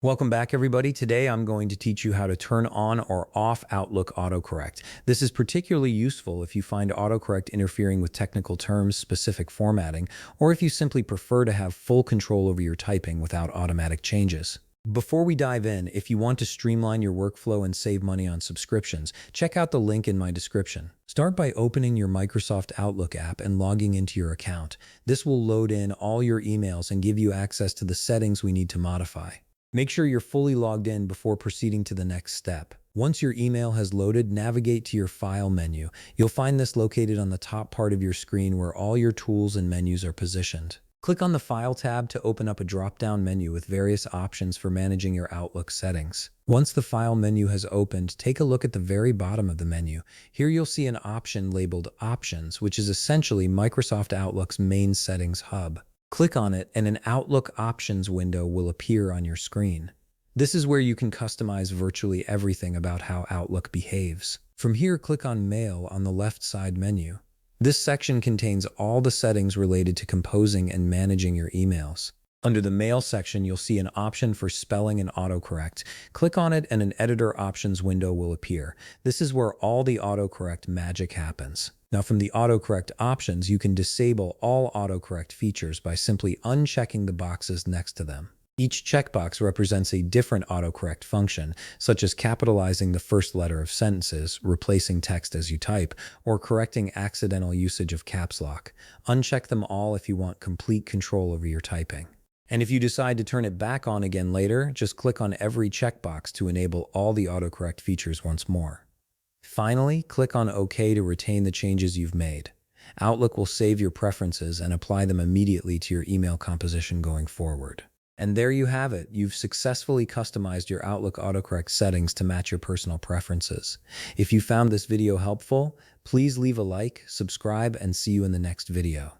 Welcome back, everybody. Today, I'm going to teach you how to turn on or off Outlook autocorrect. This is particularly useful if you find autocorrect interfering with technical terms, specific formatting, or if you simply prefer to have full control over your typing without automatic changes. Before we dive in, if you want to streamline your workflow and save money on subscriptions, check out the link in my description. Start by opening your Microsoft Outlook app and logging into your account. This will load in all your emails and give you access to the settings we need to modify. Make sure you're fully logged in before proceeding to the next step. Once your email has loaded, navigate to your File menu. You'll find this located on the top part of your screen where all your tools and menus are positioned. Click on the File tab to open up a drop-down menu with various options for managing your Outlook settings. Once the File menu has opened, take a look at the very bottom of the menu. Here you'll see an option labeled Options, which is essentially Microsoft Outlook's main settings hub. Click on it and an Outlook Options window will appear on your screen. This is where you can customize virtually everything about how Outlook behaves. From here, click on Mail on the left side menu. This section contains all the settings related to composing and managing your emails. Under the Mail section, you'll see an option for spelling and autocorrect. Click on it and an Editor Options window will appear. This is where all the autocorrect magic happens. Now, from the autocorrect options, you can disable all autocorrect features by simply unchecking the boxes next to them. Each checkbox represents a different autocorrect function, such as capitalizing the first letter of sentences, replacing text as you type, or correcting accidental usage of caps lock. Uncheck them all if you want complete control over your typing. And if you decide to turn it back on again later, just click on every checkbox to enable all the autocorrect features once more. Finally, click on OK to retain the changes you've made. Outlook will save your preferences and apply them immediately to your email composition going forward. And there you have it. You've successfully customized your Outlook autocorrect settings to match your personal preferences. If you found this video helpful, please leave a like, subscribe, and see you in the next video.